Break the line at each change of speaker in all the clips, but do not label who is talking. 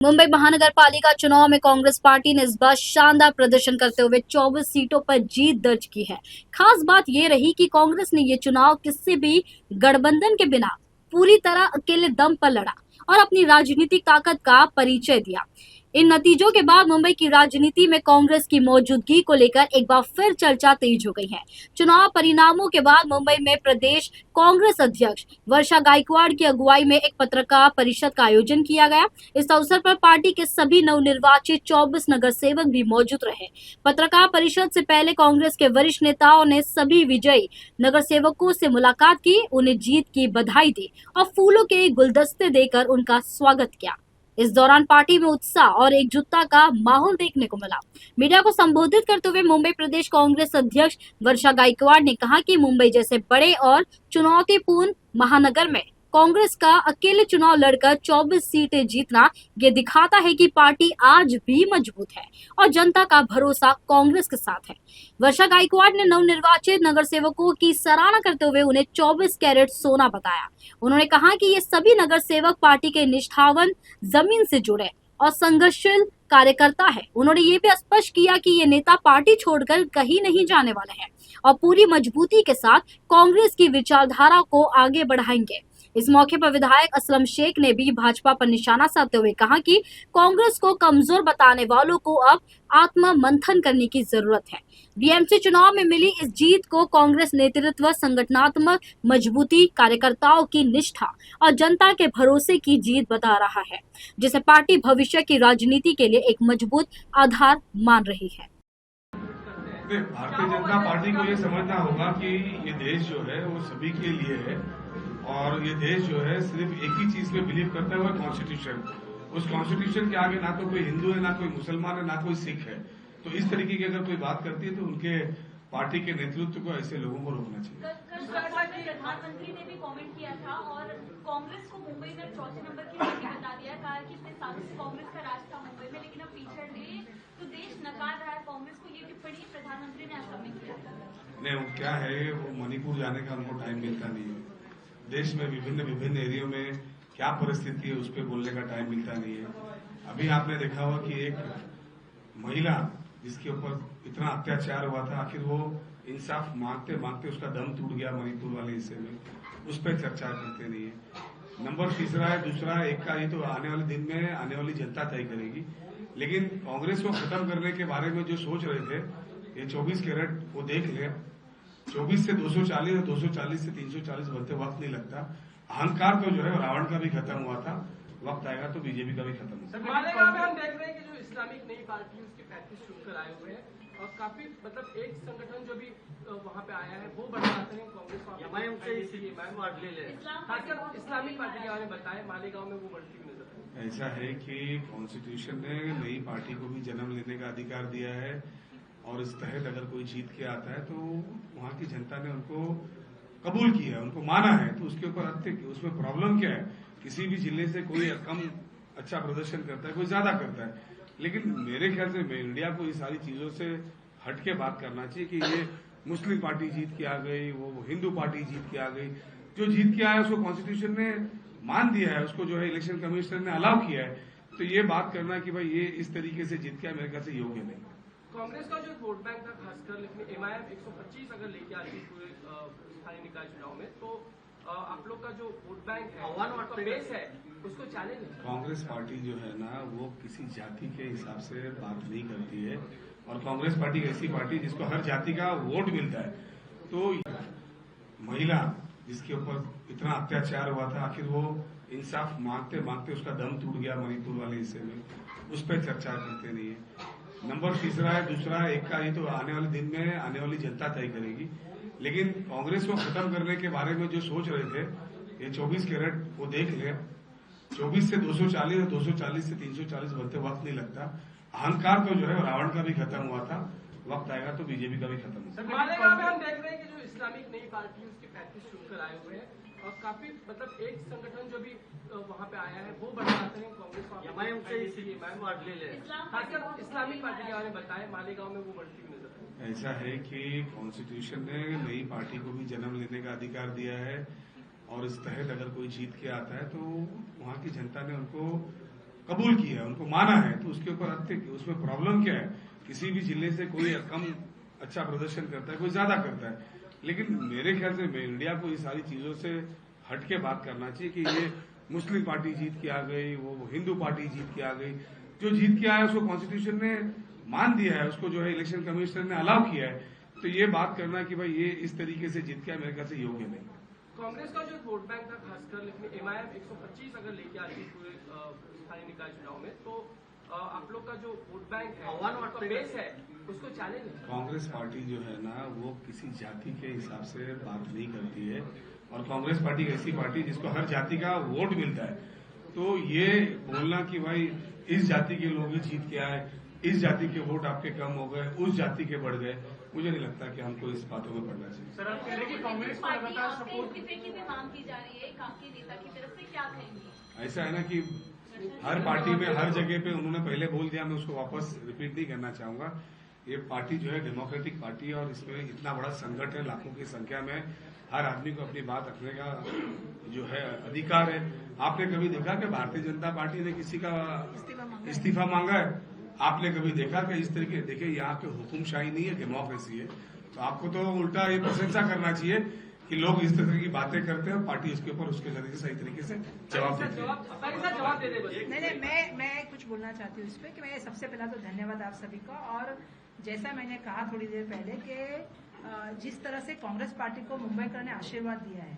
मुंबई महानगर पालिका चुनाव में कांग्रेस पार्टी ने इस बार शानदार प्रदर्शन करते हुए 24 सीटों पर जीत दर्ज की है। खास बात ये रही कि कांग्रेस ने ये चुनाव किसी भी गठबंधन के बिना पूरी तरह अकेले दम पर लड़ा और अपनी राजनीतिक ताकत का परिचय दिया। इन नतीजों के बाद मुंबई की राजनीति में कांग्रेस की मौजूदगी को लेकर एक बार फिर चर्चा तेज हो गई है। चुनाव परिणामों के बाद मुंबई में प्रदेश कांग्रेस अध्यक्ष वर्षा गायकवाड़ की अगुवाई में एक पत्रकार परिषद का आयोजन किया गया। इस अवसर पर पार्टी के सभी नवनिर्वाचित 24 नगर सेवक भी मौजूद रहे। पत्रकार परिषद से पहले कांग्रेस के वरिष्ठ नेताओं ने सभी विजयी नगर सेवकों से मुलाकात की, उन्हें जीत की बधाई दी और फूलों के गुलदस्ते देकर उनका स्वागत किया। इस दौरान पार्टी में उत्साह और एकजुटता का माहौल देखने को मिला। मीडिया को संबोधित करते हुए मुंबई प्रदेश कांग्रेस अध्यक्ष वर्षा गायकवाड़ ने कहा कि मुंबई जैसे बड़े और चुनौतीपूर्ण महानगर में कांग्रेस का अकेले चुनाव लड़कर 24 सीटें जीतना ये दिखाता है कि पार्टी आज भी मजबूत है और जनता का भरोसा कांग्रेस के साथ है। वर्षा गायकवाड़ ने नवनिर्वाचित नगर सेवकों की सराहना करते हुए उन्हें 24 कैरेट सोना बताया। उन्होंने कहा कि ये सभी नगर सेवक पार्टी के निष्ठावन, जमीन से जुड़े और संघर्षशील कार्यकर्ता है। उन्होंने ये भी स्पष्ट किया कि ये नेता पार्टी छोड़कर कहीं नहीं जाने वाले हैं और पूरी मजबूती के साथ कांग्रेस की विचारधारा को आगे बढ़ाएंगे। इस मौके पर विधायक असलम शेख ने भी भाजपा पर निशाना साधते हुए कहा कि कांग्रेस को कमजोर बताने वालों को अब आत्म मंथन करने की जरूरत है। बीएमसी चुनाव में मिली इस जीत को कांग्रेस नेतृत्व, संगठनात्मक मजबूती, कार्यकर्ताओं की निष्ठा और जनता के भरोसे की जीत बता रहा है, जिसे पार्टी भविष्य की राजनीति के लिए एक मजबूत आधार मान रही है।
भारतीय जनता पार्टी को ये समझना होगा कि ये देश जो है वो सभी के लिए है और ये देश जो है सिर्फ एक ही चीज पे बिलीव करता है, वो कॉन्स्टिट्यूशन। उस कॉन्स्टिट्यूशन के आगे ना तो कोई हिंदू है, ना कोई मुसलमान है, ना कोई सिख है। तो इस तरीके की अगर कोई बात करती है तो उनके पार्टी के नेतृत्व को ऐसे लोगों को रोकना चाहिए।
प्रधानमंत्री ने भी कमेंट किया था और कांग्रेस को मुंबई में चौथे नंबर की पार्टी बता दिया, कहा कि इतने सालों से कांग्रेस का राज था मुंबई में, लेकिन अब पिछड़ गए तो देश नकार रहा है कांग्रेस को। ये टिप्पणी प्रधानमंत्री ने आज कमेंट किया था।
नहीं, वो क्या है, वो मणिपुर जाने का उनको टाइम मिलता नहीं है। देश में विभिन्न एरियो में क्या परिस्थिति है उस पर बोलने का टाइम मिलता नहीं है। अभी आपने देखा होगा कि एक महिला जिसके ऊपर इतना अत्याचार हुआ था, आखिर वो इंसाफ मांगते मांगते उसका दम टूट गया मणिपुर वाले हिस्से में, उस पर चर्चा करते नहीं है। नंबर तीसरा है, दूसरा एक का, ये तो आने वाले दिन में आने वाली जनता तय करेगी। लेकिन कांग्रेस को खत्म करने के बारे में जो सोच रहे थे, ये 24 कैरेट वो देख ले, 24 से 240 और 240 से 340 बनते वक्त नहीं लगता। अहंकार तो जो है रावण का भी खत्म हुआ था, वक्त आएगा तो बीजेपी का भी खत्म होगा।
मालेगांव में हम देख रहे हैं कि जो इस्लामिक नई पार्टी उसके 35 चुनकर आए हुए हैं और काफी मतलब एक संगठन जो भी वहां पे आया है वो बढ़ाते हैं कांग्रेस खासकर इस्लामिक पार्टी के बारे में बताएं। मालेगांव में वो बढ़ती हुई नजर है।
ऐसा है कि कॉन्स्टिट्यूशन ने नई पार्टी को भी जन्म लेने का अधिकार दिया है और इस तहत अगर कोई जीत के आता है तो वहां की जनता ने उनको कबूल किया है, उनको माना है, तो उसके ऊपर उसमें प्रॉब्लम क्या है? किसी भी जिले से कोई कम अच्छा प्रदर्शन करता है, कोई ज्यादा करता है। लेकिन मेरे ख्याल से मीडिया को ये सारी चीजों से हट के बात करना चाहिए कि ये मुस्लिम पार्टी जीत के आ गई, वो हिंदू पार्टी जीत के आ गई। जो जीत के आया उसको कॉन्स्टिट्यूशन ने मान दिया है, उसको जो है इलेक्शन कमीशन ने अलाउ किया है। तो ये बात करना कि भाई ये इस तरीके से जीत के मेरे ख्याल से योग्य नहीं।
कांग्रेस का जो वोट बैंक था खासकर, लेकिन एमआईएम 125 अगर लेके आती पूरे स्थानीय निकाय चुनाव में, तो आप लोग का जो वोट बैंक है, बेस है, उसको चैलेंज है।
कांग्रेस पार्टी जो है ना वो किसी जाति के हिसाब से बात नहीं करती है और कांग्रेस पार्टी ऐसी पार्टी जिसको हर जाति का वोट मिलता है। तो महिला जिसके ऊपर इतना अत्याचार हुआ था, आखिर वो इंसाफ मांगते मांगते उसका दम टूट गया मणिपुर वाले हिस्से में, उस पर चर्चा करते नहीं है। नंबर तीसरा है, दूसरा एक का, ये तो आने वाले दिन में आने वाली जनता तय करेगी। लेकिन कांग्रेस को खत्म करने के बारे में जो सोच रहे थे, ये 24 कैरेट वो देख ले, 24 से 240 और 240 से 340 बनते वक्त नहीं लगता। अहंकार तो जो है रावण का भी खत्म हुआ था, वक्त आएगा तो बीजेपी का भी खत्म होगा।
मालेगांव में हम देख रहे हैं कि जो इस्लामिक नई पार्टी उसके 35 चुनकर आए हुए हैं और काफी मतलब एक संगठन जो भी वहां पे आया है वो बढ़ाते हैं कांग्रेस खासकर इस्लामिक पार्टी के बारे में बताएं। मालेगांव में वो बढ़ती हुई नजर है।
ऐसा है कि कॉन्स्टिट्यूशन ने नई पार्टी को भी जन्म लेने का अधिकार दिया है और इस तहत अगर कोई जीत के आता है तो वहां की जनता ने उनको कबूल किया है, उनको माना है, तो उसके ऊपर उसमें प्रॉब्लम क्या है? किसी भी जिले से कोई कम अच्छा प्रदर्शन करता है, कोई ज्यादा करता है, लेकिन मेरे ख्याल से मीडिया को ये सारी चीजों से हटके बात करना चाहिए कि ये मुस्लिम पार्टी जीत के आ गई, वो हिंदू पार्टी जीत के आ गई। जो जीत के आया उसको कॉन्स्टिट्यूशन ने मान दिया है, उसको जो है इलेक्शन कमीशन ने अलाउ किया है, तो ये बात करना कि भाई ये इस तरीके से जीत के मेरे ख्याल से योग्य नहीं।
कांग्रेस का जो वोट बैंक था खासकर, लेकिन एमआईएम 125 अगर लेके आ रही पूरे स्थानीय निकाय चुनाव में, तो आप लोग का जो वोट बैंक है, बेस है, उसको चैलेंज है।
कांग्रेस पार्टी जो है ना, वो किसी जाति के हिसाब से बात नहीं करती है, और कांग्रेस पार्टी एक ऐसी पार्टी जिसको हर जाति का वोट मिलता है। तो ये बोलना कि भाई इस जाति के लोग ही जीत के आए, इस जाति के वोट आपके कम हो गए, उस जाति के बढ़ गए, मुझे नहीं लगता कि हमको इस बातों में पड़ना चाहिए।
सर, आप कह रहे हैं कि कांग्रेस को लगातार सपोर्ट
इस्तीफे की भी मांग की जा रही है कांग्रेस नेता की तरफ से, क्या कहेंगे?
ऐसा है ना कि हर पार्टी में हर जगह पे उन्होंने पहले बोल दिया, मैं उसको वापस रिपीट नहीं करना चाहूंगा। ये पार्टी जो है डेमोक्रेटिक पार्टी है, और इसमें इतना बड़ा संकट है, लाखों की संख्या में, हर आदमी को अपनी बात रखने का जो है अधिकार है। आपने कभी देखा कि भारतीय जनता पार्टी ने किसी का इस्तीफा मांगा है? आपने कभी देखा कि इस तरीके? देखिए, यहाँ पे हुकुमशाही नहीं है, डेमोक्रेसी है। तो आपको तो उल्टा ये प्रशंसा करना चाहिए कि लोग इस तरह की बातें करते हैं, पार्टी उसके ऊपर उसके नतीजे सही तरीके से जवाब देती है।
जवाब दे दे।
नहीं, मैं कुछ बोलना चाहती हूँ इस पे कि मैं सबसे पहला तो धन्यवाद आप सभी का। और जैसा मैंने कहा थोड़ी देर पहले कि जिस तरह से कांग्रेस पार्टी को मुंबईकर ने आशीर्वाद दिया है,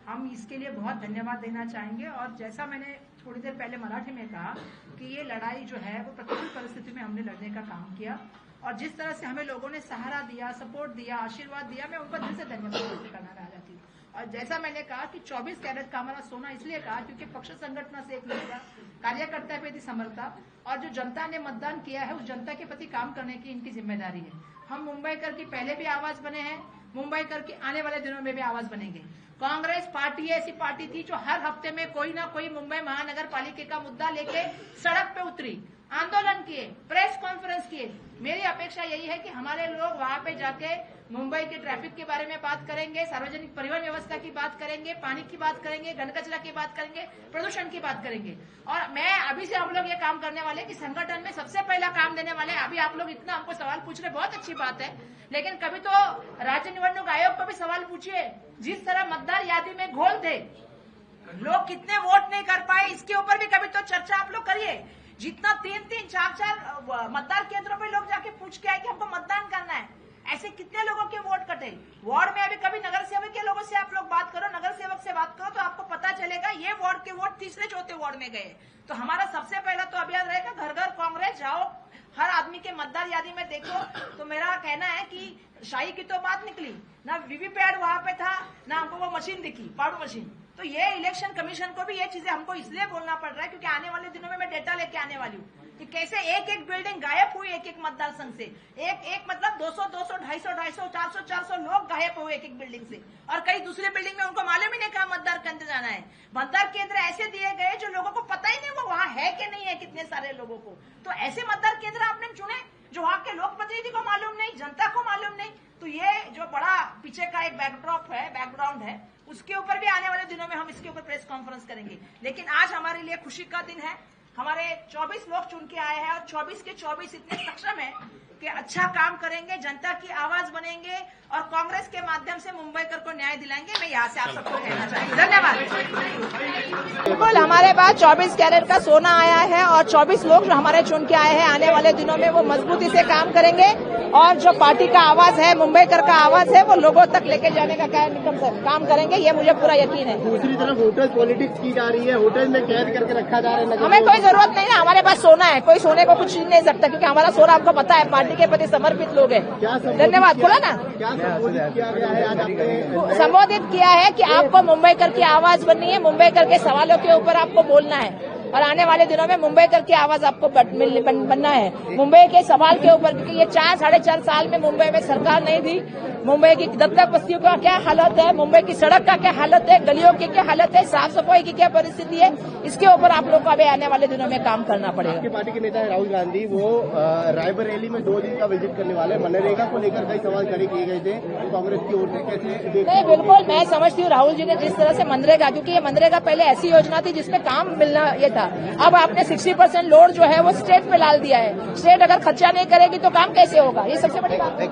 हम इसके लिए बहुत धन्यवाद देना चाहेंगे। और जैसा मैंने थोड़ी देर पहले मराठी में कहा कि ये लड़ाई जो है वो प्रतिकूल परिस्थिति में हमने लड़ने का काम किया, और जिस तरह से हमें लोगों ने सहारा दिया, सपोर्ट दिया, आशीर्वाद दिया, मैं उनका दिल से धन्यवाद करना चाहती हूँ। और जैसा मैंने कहा कि 24 कैरेट का हमारा सोना इसलिए कहा क्योंकि पक्ष संगठन से एक लोग कार्यकर्ता प्रति समर्पणता, और जो जनता ने मतदान किया है उस जनता के प्रति काम करने की इनकी जिम्मेदारी है। हम मुंबईकर की पहले भी आवाज बने हैं, मुंबईकर की आने वाले दिनों में भी आवाज बनेंगे। कांग्रेस पार्टी ऐसी पार्टी थी जो हर हफ्ते में कोई ना कोई मुंबई महानगर पालिका का मुद्दा लेके सड़क पे उतरी, आंदोलन किए, प्रेस कॉन्फ्रेंस किए। मेरी अपेक्षा यही है कि हमारे लोग वहां पे जाके मुंबई के ट्रैफिक के बारे में बात करेंगे, सार्वजनिक परिवहन व्यवस्था की बात करेंगे, पानी की बात करेंगे, घन कचरा की बात करेंगे, प्रदूषण की बात करेंगे। और मैं अभी से हम लोग ये काम करने वाले कि संगठन में सबसे पहला काम देने वाले। अभी आप लोग इतना हमको सवाल पूछ रहे, बहुत अच्छी बात है, लेकिन कभी तो राज्य निवडणूक आयोग को भी सवाल पूछिए। जिस तरह मतदार यादी में घोल थे, लोग कितने वोट नहीं कर पाए, इसके ऊपर भी कभी तो चर्चा आप लोग करिए। जितना 3-3, 4-4 मतदान केंद्रों पे लोग जाके पूछ के आए कि हमको मतदान करना है, ऐसे कितने लोगों के वोट कटे। वार्ड में अभी कभी नगर सेवक के लोगों से आप लोग बात करो, नगर सेवक से बात करो, तो आपको पता चलेगा ये वार्ड के वोट तीसरे चौथे वार्ड में गए। तो हमारा सबसे पहला तो अभियान रहेगा, घर घर कांग्रेस जाओ, हर आदमी के मतदार यादी में देखो। तो मेरा कहना है कि शाही की तो बात निकली ना, वीवीपैट वहां पे था ना, हमको वो मशीन दिखी, पाउडर मशीन। तो ये इलेक्शन कमीशन को भी ये चीजें हमको इसलिए बोलना पड़ रहा है क्योंकि आने वाले दिनों में मैं डेटा लेके आने वाली हूँ कि कैसे एक बिल्डिंग गायब हुई एक मतदार संघ से। एक मतलब 200, 250, 400 लोग गायब हुए एक बिल्डिंग से, और कई दूसरे बिल्डिंग में उनको मालूम ही नहीं कहा मतदार केंद्र जाना है। मतदार केंद्र ऐसे दिए गए जो लोगों को पता ही नहीं वो वहां है कि नहीं है, कितने सारे लोगों को। तो ऐसे मतदार केंद्र आपने चुने जो वहां के लोक प्रतिनिधि को मालूम नहीं, जनता को मालूम नहीं। तो ये जो बड़ा पीछे का एक बैकग्राउंड है, उसके ऊपर भी आने वाले दिनों में हम इसके ऊपर प्रेस कॉन्फ्रेंस करेंगे। लेकिन आज हमारे लिए खुशी का दिन है, हमारे 24 लोग चुन के आए हैं और 24 के 24 इतने सक्षम हैं कि अच्छा काम करेंगे, जनता की आवाज बनेंगे और कांग्रेस के माध्यम से मुंबईकर को न्याय दिलाएंगे। मैं यहाँ से आप सबको कहना चाहूंगी। धन्यवाद। बिल्कुल, हमारे पास 24 कैरेट का सोना आया है और 24 लोग जो हमारे चुन के आए हैं, आने वाले दिनों में वो मजबूती से काम करेंगे और जो पार्टी का आवाज है, मुंबईकर का आवाज है, वो लोगों तक लेके जाने का काम करेंगे, ये मुझे पूरा यकीन है।
दूसरी तरफ होटल पॉलिटिक्स की जा रही है, होटल में कैद करके रखा जा रहा है।
हमें कोई जरूरत नहीं है, हमारे पास सोना है, कोई सोने को कुछ छीन नहीं सकता क्योंकि हमारा सोना आपको पता है पार्टी के प्रति समर्पित लोग हैं। धन्यवाद। बोला ना,
क्या संबोधित किया गया है आज आपने?
संबोधित किया है कि आपको मुंबईकर की आवाज बननी है, मुंबईकर के सवालों के ऊपर आपको बोलना है और आने वाले दिनों में मुंबईकर की आवाज आपको बनना है मुंबई के सवाल के ऊपर। क्योंकि ये 4-4.5 साल में मुंबई में सरकार नहीं थी, मुंबई की दत्तक बस्तियों का क्या हालत है, मुंबई की सड़क का क्या हालत है, गलियों की क्या हालत है, साफ सफाई की क्या परिस्थिति है, इसके ऊपर आप लोग को अभी आने वाले दिनों में काम करना पड़ेगा।
आपकी पार्टी के नेता राहुल गांधी वो रायबरेली में 2 दिन का विजिट करने वाले, मनरेगा को लेकर कई सवाल खड़े किए गए थे कांग्रेस की ओर से, कैसे?
नहीं, बिल्कुल मैं समझती हूँ राहुल जी ने जिस तरह से मनरेगा, क्योंकि ये मनरेगा पहले ऐसी योजना थी जिसमें काम मिलना ये था,
था। अब आपने 60% लोड जो है वो स्टेट पे डाल दिया है। स्टेट अगर खर्चा नहीं करेगी तो काम कैसे होगा, ये सबसे बड़ी बात है।